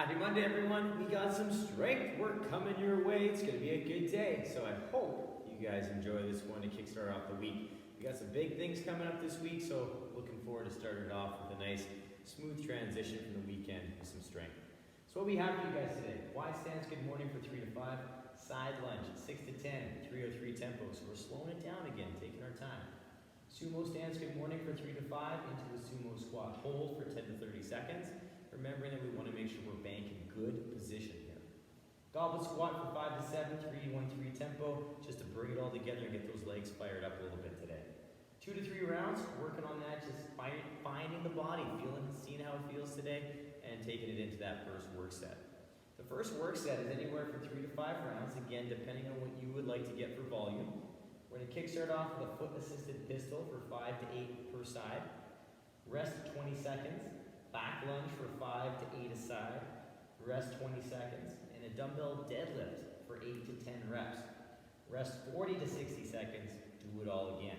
Happy Monday, everyone. We got some strength work coming your way. It's going to be a good day. So I hope you guys enjoy this one to kickstart off the week. We got some big things coming up this week, so looking forward to starting it off with a nice, smooth transition from the weekend with some strength. So what we have for you guys today: wide stance, good morning for 3 to 5. Side lunge, 6 to 10, 303 tempo. So we're slowing it down again, taking our time. Sumo stance, good morning for 3 to 5, into the Sumo Squat Hold for 10 to 30 seconds. Remembering that we want to make sure we're banking good position here. Goblet Squat for 5 to 7, 3-1-3 tempo, just to bring it all together and get those legs fired up a little bit today. 2 to 3 rounds, working on that, just finding the body, seeing how it feels today, and taking it into that first work set. The first work set is anywhere from 3 to 5 rounds, again, depending on what you would like to get for volume. We're going to kickstart off with a foot-assisted pistol for 5 to 8 per side. Rest 20 seconds. Back lunge for 5 to 8 a side. Rest 20 seconds. And a dumbbell deadlift for 8 to 10 reps. Rest 40 to 60 seconds. Do it all again.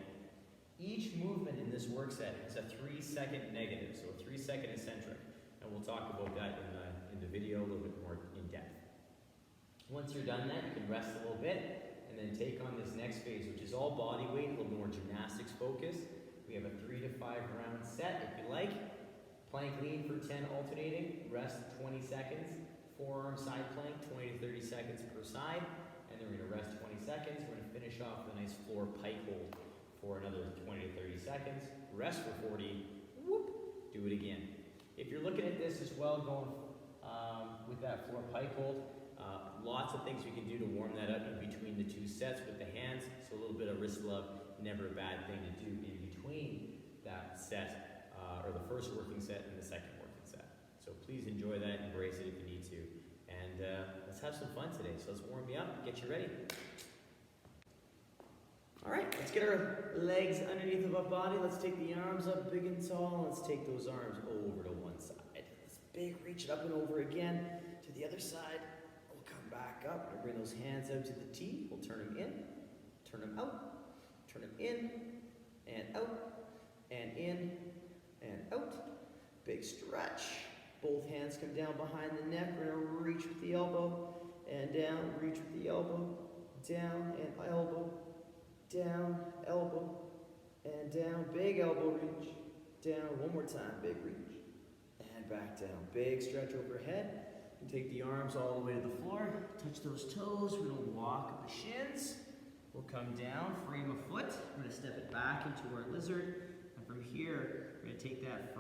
Each movement in this work set is a 3-second negative, so a 3-second eccentric. And we'll talk about that in the video a little bit more in depth. Once you're done that, you can rest a little bit and then take on this next phase, which is all body weight, a little more gymnastics focused. We have a 3 to 5 round set if you like. Plank lean for 10 alternating, rest 20 seconds. Forearm side plank, 20 to 30 seconds per side. And then we're gonna rest 20 seconds. We're gonna finish off with a nice floor pike hold for another 20 to 30 seconds. Rest for 40, whoop, do it again. If you're looking at this as well, going with that floor pike hold, lots of things we can do to warm that up in between the two sets with the hands. So a little bit of wrist love, never a bad thing to do in between that set. Or the first working set and the second working set. So please enjoy that, embrace it if you need to. And let's have some fun today. So let's warm you up, get you ready. All right, let's get our legs underneath of our body. Let's take the arms up big and tall. Let's take those arms over to one side. Let's big, reach it up and over again to the other side. We'll come back up and bring those hands out to the T. We'll turn them in, turn them out, turn them in, and out, and in, and out. Big stretch. Both hands come down behind the neck. We're going to reach with the elbow and down, reach with the elbow, down and elbow, down, elbow, and down. Big elbow reach, down. One more time, big reach, and back down. Big stretch overhead. And take the arms all the way to the floor. Touch those toes. We're going to walk up the shins. We'll come down, frame a foot. We're going to step it back into our lizard. From here, we're going to take that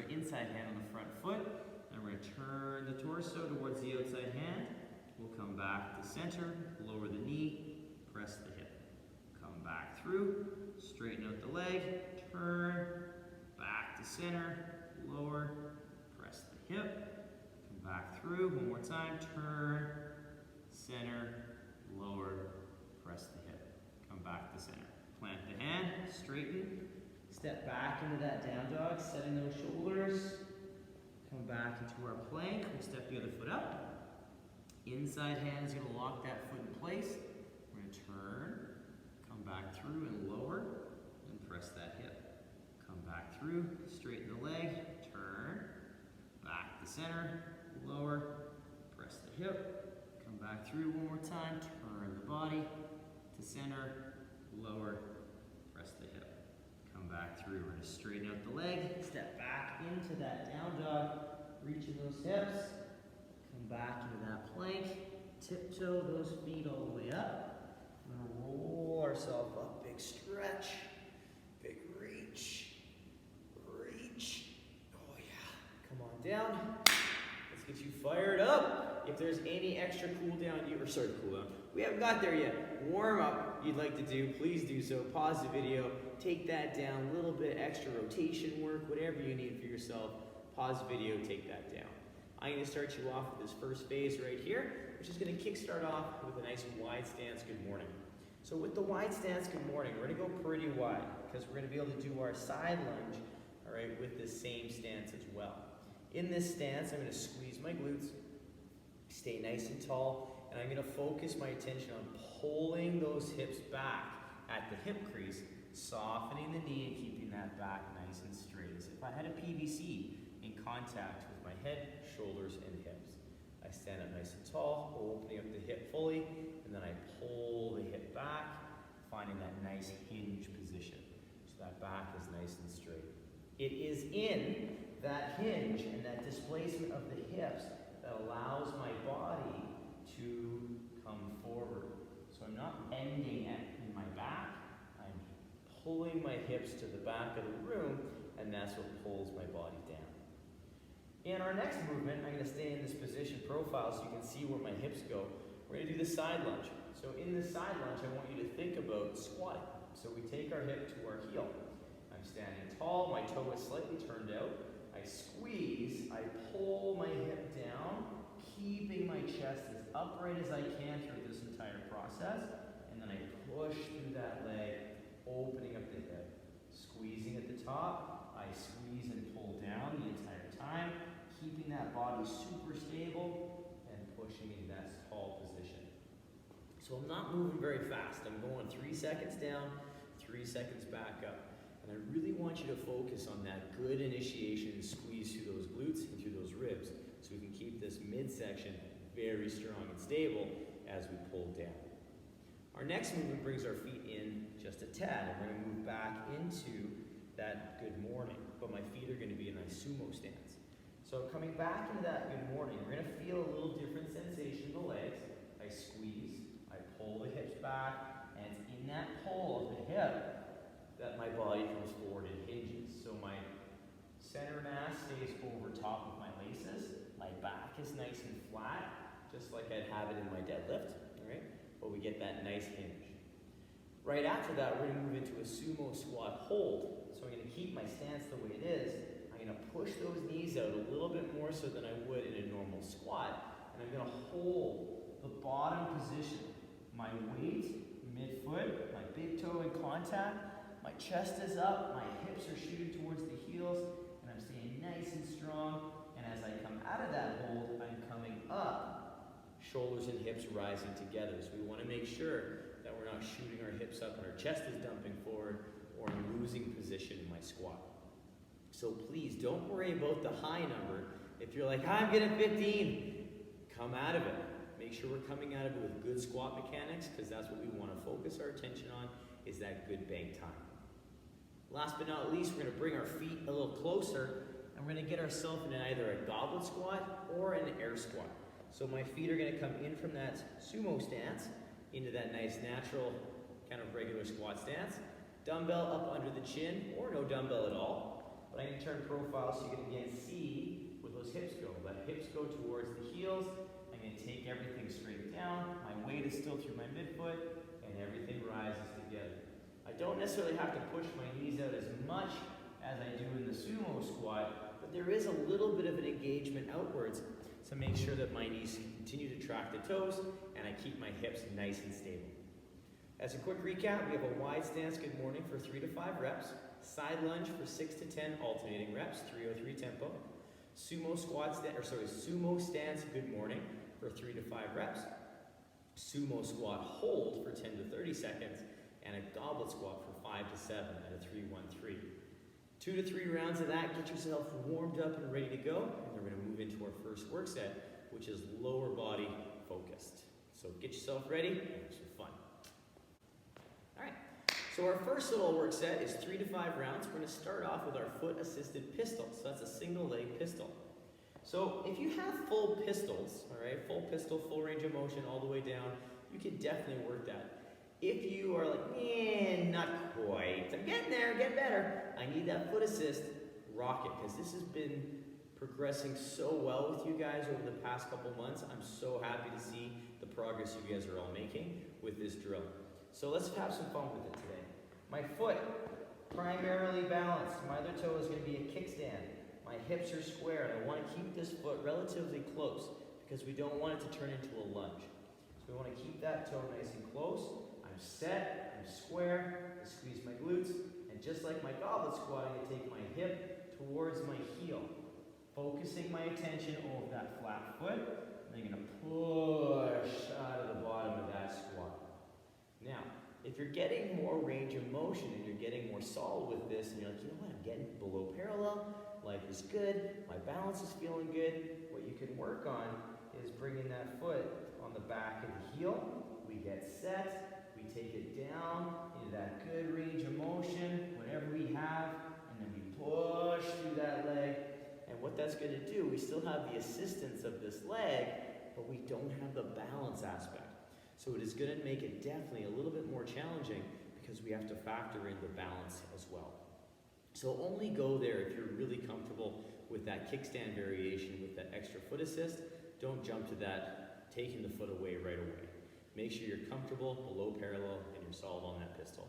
inside hand on the front foot, and we're going to turn the torso towards the outside hand. We'll come back to center, lower the knee, press the hip. Come back through, straighten out the leg, turn, back to center, lower, press the hip. Come back through, one more time, turn, center, lower, press the hip. Come back to center. Plant the hand, straighten. Step back into that down dog, setting those shoulders. Come back into our plank. We'll step the other foot up. Inside hand is going to lock that foot in place. We're going to turn, come back through and lower, and press that hip. Come back through, straighten the leg, turn, back to center, lower, press the hip. Come back through one more time, turn the body to center, lower, press the hip. Come back through. We're going to straighten out the leg, step back into that down dog, reaching those hips, come back into that plank, tiptoe those feet all the way up. We're going to roll ourselves up, big stretch, big reach, reach. Oh yeah, come on down. Let's get you fired up. If there's any extra cool down, we haven't got there yet. Warm up you'd like to do, please do so. Pause the video, take that down, a little bit extra rotation work, whatever you need for yourself. Pause the video, take that down. I'm going to start you off with this first phase right here, which is going to kickstart off with a nice wide stance good morning. So with the wide stance good morning, we're going to go pretty wide because we're going to be able to do our side lunge, all right, with this same stance as well. In this stance, I'm going to squeeze my glutes, stay nice and tall, and I'm going to focus my attention on pulling those hips back at the hip crease, softening the knee and keeping that back nice and straight, as if I had a PVC in contact with my head, shoulders, and hip. nice and tall, opening up the hip fully, and then I pull the hip back, finding that nice hinge position. So that back is nice and straight. It is in that hinge and that displacement of the hips that allows my body to come forward. So I'm not ending in my back, I'm pulling my hips to the back of the room, and that's what pulls my body down. In our next movement, I'm going to stay in this position profile so you can see where my hips go. We're going to do the side lunge. So in the side lunge, I want you to think about squatting. So we take our hip to our heel. I'm standing tall, my toe is slightly turned out. I squeeze, I pull my hip down, keeping my chest as upright as I can through this entire process. And then I push through that leg, opening up the hip. Squeezing at the top, I squeeze and pull down the entire time, keeping that body super stable and pushing into that tall position. So I'm not moving very fast. I'm going 3 seconds down, 3 seconds back up. And I really want you to focus on that good initiation and squeeze through those glutes and through those ribs so we can keep this midsection very strong and stable as we pull down. Our next movement brings our feet in just a tad, and we're going to move back into that good morning, but my feet are going to be in a sumo stance. So coming back into that good morning, we're going to feel a little different sensation in the legs. I squeeze, I pull the hips back, and it's in that pull of the hip that my body comes forward and hinges. So my center mass stays over top of my laces, my back is nice and flat, just like I'd have it in my deadlift, all right? But we get that nice hinge. Right after that, we're going to move into a Sumo Squat Hold. So I'm going to keep my stance the way it is. I'm going to push those knees out a little bit more so than I would in a normal squat. And I'm going to hold the bottom position. My weight, midfoot, my big toe in contact. My chest is up, my hips are shooting towards the heels, and I'm staying nice and strong. And as I come out of that hold, I'm coming up. Shoulders and hips rising together. So we want to make sure that we're not shooting our hips up and our chest is dumping forward, or I'm losing position in my squat. So please don't worry about the high number. If you're like, I'm getting 15, come out of it. Make sure we're coming out of it with good squat mechanics, because that's what we want to focus our attention on, is that good bank time. Last but not least, we're going to bring our feet a little closer, and we're going to get ourselves in either a goblet squat or an air squat. So my feet are going to come in from that sumo stance into that nice natural kind of regular squat stance. Dumbbell up under the chin, or no dumbbell at all. But I'm going to turn profile so you can again see where those hips go. Let hips go towards the heels. I'm going to take everything straight down. My weight is still through my midfoot, and everything rises together. I don't necessarily have to push my knees out as much as I do in the sumo squat, but there is a little bit of an engagement outwards to make sure that my knees continue to track the toes and I keep my hips nice and stable. As a quick recap, we have a wide stance good morning for 3 to 5 reps, side lunge for 6 to 10 alternating reps, 303 tempo, sumo stance good morning for 3 to 5 reps, sumo squat hold for 10 to 30 seconds, and a goblet squat for 5 to 7 at a 3-1-3. 2 to 3 rounds of that, get yourself warmed up and ready to go, and we're going to move into our first work set, which is lower body focused. So get yourself ready and have some fun. All right, so our first little work set is 3 to 5 rounds. We're going to start off with our foot assisted pistol. So that's a single leg pistol. So if you have full pistols, all right, full pistol, full range of motion all the way down, you can definitely work that. If you are like, not quite, I'm getting there, get better, I need that foot assist, rock it, because this has been progressing so well with you guys over the past couple months. I'm so happy to see the progress you guys are all making with this drill. So let's have some fun with it today. My foot, primarily balanced. My other toe is going to be a kickstand. My hips are square, and I want to keep this foot relatively close because we don't want it to turn into a lunge. So we want to keep that toe nice and close. I'm set, I'm square, I squeeze my glutes, and just like my goblet squat, I'm going to take my hip towards my heel, focusing my attention over that flat foot, and I'm going to push out of the bottom of that squat. Now, if you're getting more range of motion and you're getting more solid with this, and you're like, you know what, I'm getting below parallel, life is good, my balance is feeling good, what you can work on is bringing that foot on the back of the heel. We get set, we take it down into that good range of motion, whatever we have, and then we push through that leg. And what that's going to do, we still have the assistance of this leg, but we don't have the balance aspect. So it is going to make it definitely a little bit more challenging because we have to factor in the balance as well. So only go there if you're really comfortable with that kickstand variation with that extra foot assist. Don't jump to that taking the foot away right away. Make sure you're comfortable below parallel and you're solid on that pistol.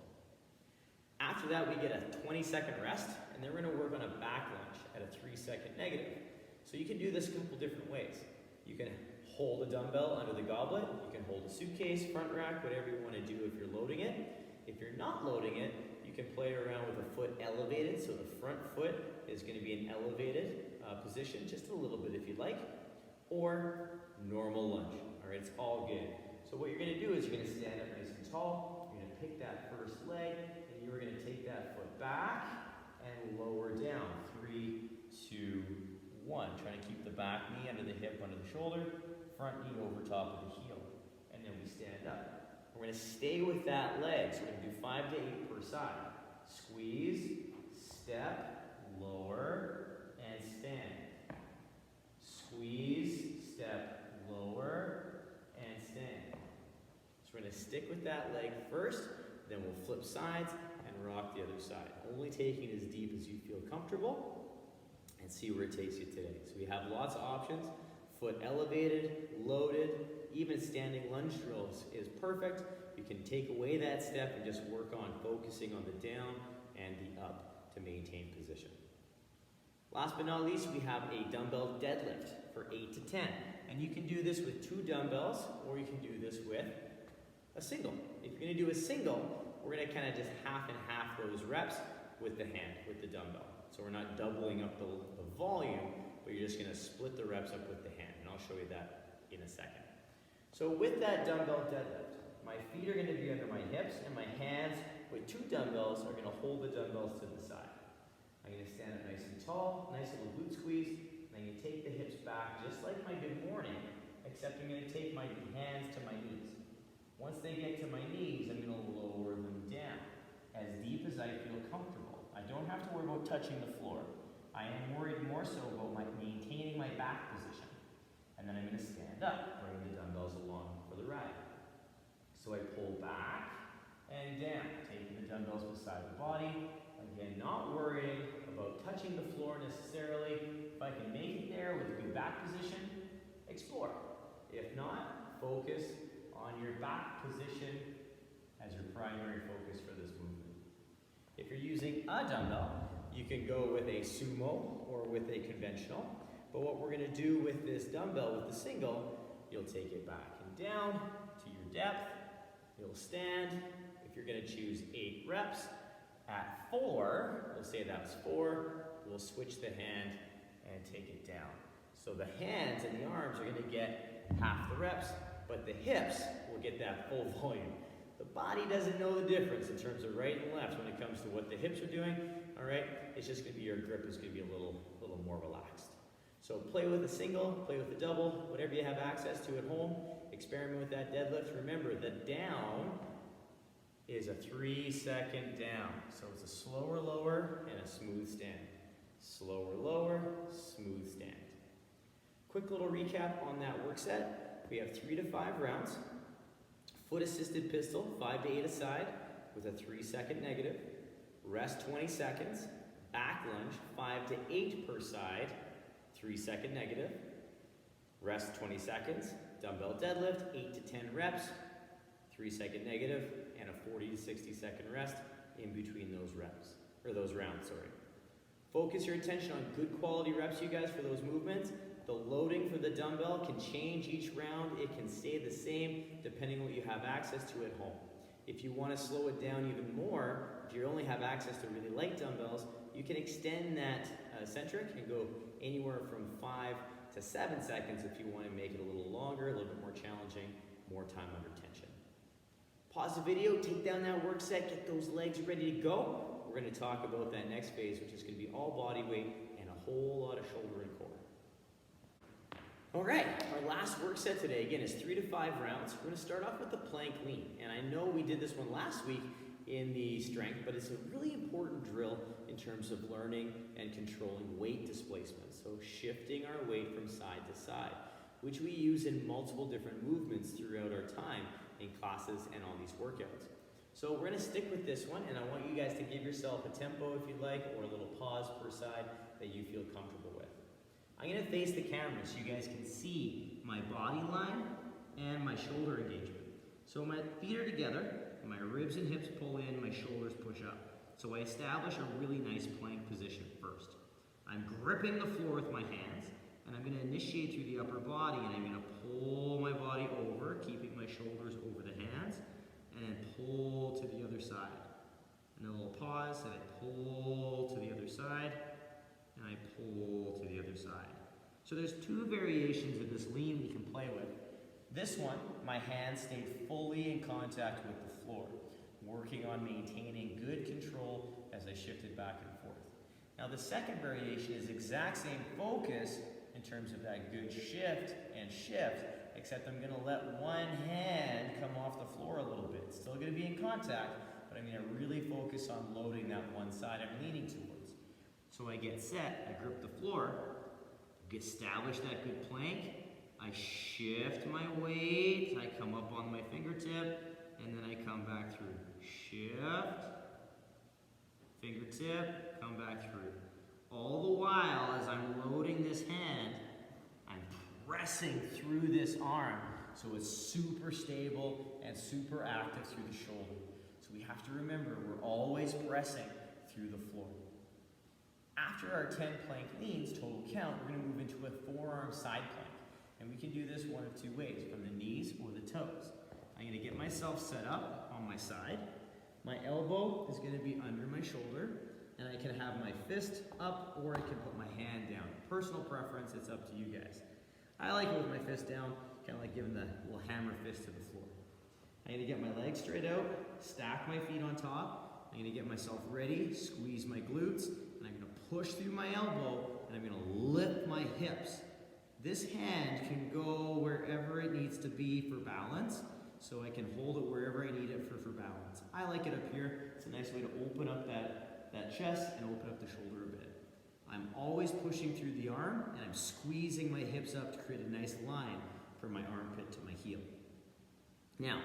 After that, we get a 20-second rest, and then we're going to work on a back lunge at a 3-second negative. So you can do this a couple different ways. You can hold a dumbbell under the goblet. You can hold a suitcase, front rack, whatever you want to do if you're loading it. If you're not loading it, you can play around with a foot elevated. So the front foot is going to be an elevated position, just a little bit if you'd like, or normal lunge. All right, it's all good. So what you're going to do is you're going to stand up nice and tall. You're going to pick that first leg, and you're going to take that foot back and lower down. 3, 2, 1. Trying to keep the back knee under the hip, under the shoulder, front knee over top of the heel. And then we stand up. We're going to stay with that leg. So we're going to do 5 to 8 per side. Squeeze, step, lower, and stand. Squeeze, step, lower, and stand. So we're going to stick with that leg first, then we'll flip sides and rock the other side. Only taking as deep as you feel comfortable and see where it takes you today. So we have lots of options. Foot elevated, loaded, even standing lunge drills is perfect. You can take away that step and just work on focusing on the down and the up to maintain position. Last but not least, we have a dumbbell deadlift for 8 to 10. And you can do this with 2 dumbbells, or you can do this with a single. If you're going to do a single, we're going to kind of just half and half those reps with the hand, with the dumbbell. So we're not doubling up the volume, but you're just going to split the reps up with the hand. And I'll show you that in a second. So with that dumbbell deadlift, my feet are going to be under my hips, and my hands with 2 dumbbells are going to hold the dumbbells to the side. I'm going to stand up nice and tall, nice little glute squeeze, and I'm going to take the hips back just like my good morning, except I'm going to take my hands to my knees. Once they get to my knees, I'm going to lower them down as deep as I feel comfortable. I don't have to worry about touching the floor. I am worried more so about maintaining my back position. And then I'm going to stand up, bring the dumbbells along for the ride. So I pull back and down, taking the dumbbells beside the body. Again, not worrying about touching the floor necessarily. If I can make it there with a good back position, explore. If not, focus on your back position as your primary focus for this movement. If you're using a dumbbell, you can go with a sumo or with a conventional. But what we're going to do with this dumbbell, with the single, you'll take it back and down to your depth. You'll stand. If you're going to choose 8 reps, at 4, we'll say that's 4, we'll switch the hand and take it down. So the hands and the arms are going to get half the reps, but the hips will get that full volume. The body doesn't know the difference in terms of right and left when it comes to what the hips are doing, all right? It's just going to be, your grip is going to be a little more relaxed. So play with a single, play with a double, whatever you have access to at home. Experiment with that deadlift. Remember, the down is a 3-second down. So it's a slower lower and a smooth stand. Slower lower, smooth stand. Quick little recap on that work set. We have 3 to 5 rounds. Foot assisted pistol, 5 to 8 a side with a 3-second negative. Rest 20 seconds. Back lunge, 5 to 8 per side, 3-second negative. Rest 20 seconds. Dumbbell deadlift, 8 to 10 reps, 3-second negative, and a 40 to 60 second rest in between those reps, or those rounds, sorry. Focus your attention on good quality reps, you guys, for those movements. The loading for the dumbbell can change each round. It can stay the same depending on what you have access to at home. If you want to slow it down even more, if you only have access to really light dumbbells, you can extend that eccentric and go anywhere from 5 to 7 seconds if you want to make it a little longer, a little bit more challenging, more time under tension. Pause the video, take down that work set, get those legs ready to go. We're going to talk about that next phase, which is going to be all body weight and a whole lot of shoulder and core. All right, our last work set today, again, is 3 to 5 rounds. We're gonna start off with the plank lean. And I know we did this one last week in the strength, but it's a really important drill in terms of learning and controlling weight displacement. So shifting our weight from side to side, which we use in multiple different movements throughout our time in classes and on these workouts. So we're gonna stick with this one, and I want you guys to give yourself a tempo if you'd like, or a little pause per side that you feel comfortable with. I'm gonna face the camera so you guys can see my body line and my shoulder engagement. So my feet are together, my ribs and hips pull in, my shoulders push up. So I establish a really nice plank position first. I'm gripping the floor with my hands, and I'm gonna initiate through the upper body, and I'm gonna pull my body over, keeping my shoulders over the hands, and then pull to the other side. And a little pause, and I pull to the other side, and I pull to the other side. So there's 2 variations of this lean we can play with. This one, my hands stayed fully in contact with the floor, working on maintaining good control as I shifted back and forth. Now the second variation is exact same focus in terms of that good shift, except I'm gonna let one hand come off the floor a little bit. It's still gonna be in contact, but I'm gonna really focus on loading that one side I'm leaning towards. So I get set, I grip the floor, establish that good plank, I shift my weight, I come up on my fingertip, and then I come back through. Shift, fingertip, come back through. All the while, as I'm loading this hand, I'm pressing through this arm so it's super stable and super active through the shoulder. So we have to remember, we're always pressing through the floor. After our 10 plank leans, total count, we're gonna move into a forearm side plank. And we can do this one of 2 ways, from the knees or the toes. I'm gonna get myself set up on my side. My elbow is gonna be under my shoulder, and I can have my fist up, or I can put my hand down. Personal preference, it's up to you guys. I like it with my fist down, kind of like giving the little hammer fist to the floor. I'm gonna get my legs straight out, stack my feet on top. I'm gonna get myself ready, squeeze my glutes, and I'm gonna push through my elbow, and I'm gonna lift my hips. This hand can go wherever it needs to be for balance, so I can hold it wherever I need it for balance. I like it up here. It's a nice way to open up that chest and open up the shoulder a bit. I'm always pushing through the arm, and I'm squeezing my hips up to create a nice line from my armpit to my heel. Now,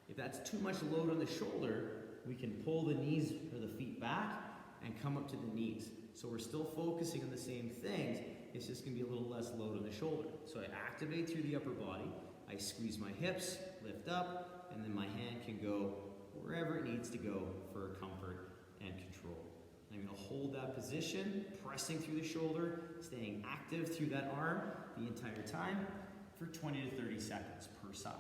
if that's too much load on the shoulder, we can pull the knees or the feet back and come up to the knees. So we're still focusing on the same things, it's just gonna be a little less load on the shoulder. So I activate through the upper body, I squeeze my hips, lift up, and then my hand can go wherever it needs to go for comfort and control. I'm gonna hold that position, pressing through the shoulder, staying active through that arm the entire time for 20 to 30 seconds per side.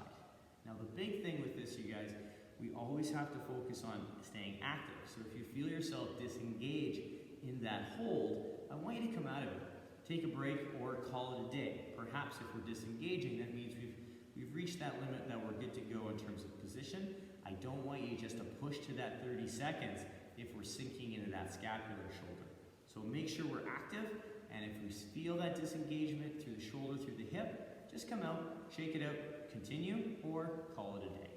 Now the big thing with this, you guys, we always have to focus on staying active. So if you feel yourself disengage in that hold, I want you to come out of it. Take a break or call it a day. Perhaps if we're disengaging, that means we've reached that limit that we're good to go in terms of position. I don't want you just to push to that 30 seconds if we're sinking into that scapular shoulder. So make sure we're active, and if we feel that disengagement through the shoulder, through the hip, just come out, shake it out, continue, or call it a day.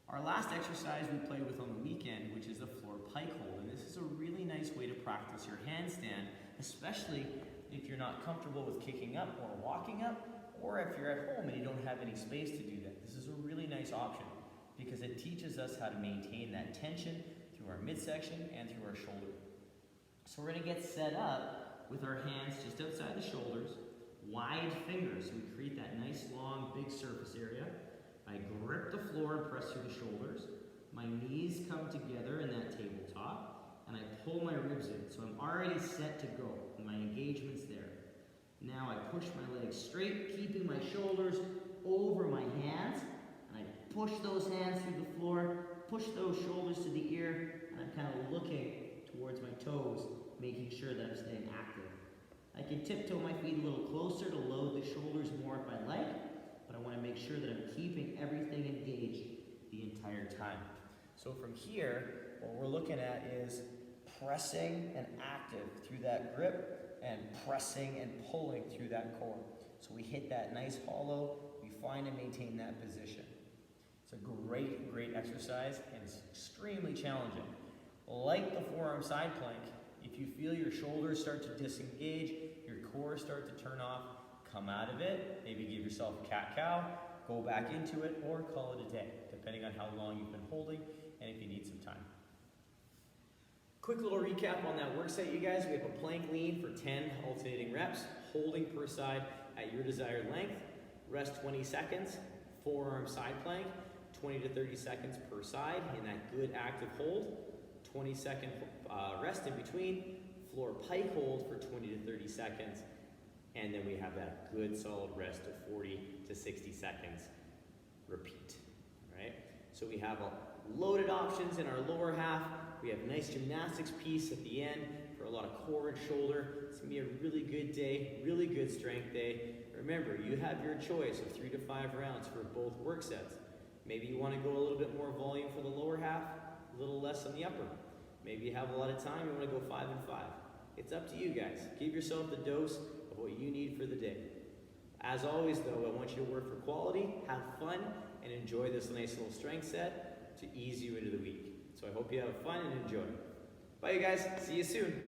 Our last exercise we play with on the weekend, which is the floor pike hold, and this is a really nice way to practice your handstand, especially if you're not comfortable with kicking up or walking up, or if you're at home and you don't have any space to do that. This is a really nice option because it teaches us how to maintain that tension through our midsection and through our shoulder. So we're gonna get set up with our hands just outside the shoulders, wide fingers, so we create that nice long big surface area. I grip the floor and press through the shoulders. My knees come together in that tabletop, and I pull my ribs in. So I'm already set to go, and my engagement's there. Now I push my legs straight, keeping my shoulders over my hands, and I push those hands through the floor, push those shoulders to the ear, and I'm kind of looking towards my toes, making sure that I'm staying active. I can tiptoe my feet a little closer to load the shoulders more if I like, but I want to make sure that I'm keeping everything engaged the entire time. So from here, what we're looking at is pressing and active through that grip and pressing and pulling through that core. So we hit that nice hollow, we find and maintain that position. It's a great, great exercise, and it's extremely challenging. Like the forearm side plank, if you feel your shoulders start to disengage, your core start to turn off, come out of it, maybe give yourself a cat-cow, go back into it, or call it a day, depending on how long you've been holding and if you need some time. Quick little recap on that work set, you guys. We have a plank lean for 10 alternating reps, holding per side at your desired length. Rest 20 seconds. Forearm side plank, 20 to 30 seconds per side in that good active hold. 20-second rest in between. Floor pike hold for 20 to 30 seconds. And then we have that good solid rest of 40 to 60 seconds. Repeat, right? So we have loaded options in our lower half. We have a nice gymnastics piece at the end for a lot of core and shoulder. It's gonna be a really good day, really good strength day. Remember, you have your choice of 3 to 5 rounds for both work sets. Maybe you wanna go a little bit more volume for the lower half, a little less on the upper. Maybe you have a lot of time, you wanna go 5 and 5. It's up to you guys. Give yourself the dose of what you need for the day. As always though, I want you to work for quality, have fun, and enjoy this nice little strength set to ease you into the week. So I hope you have fun and enjoy. Bye you guys, see you soon.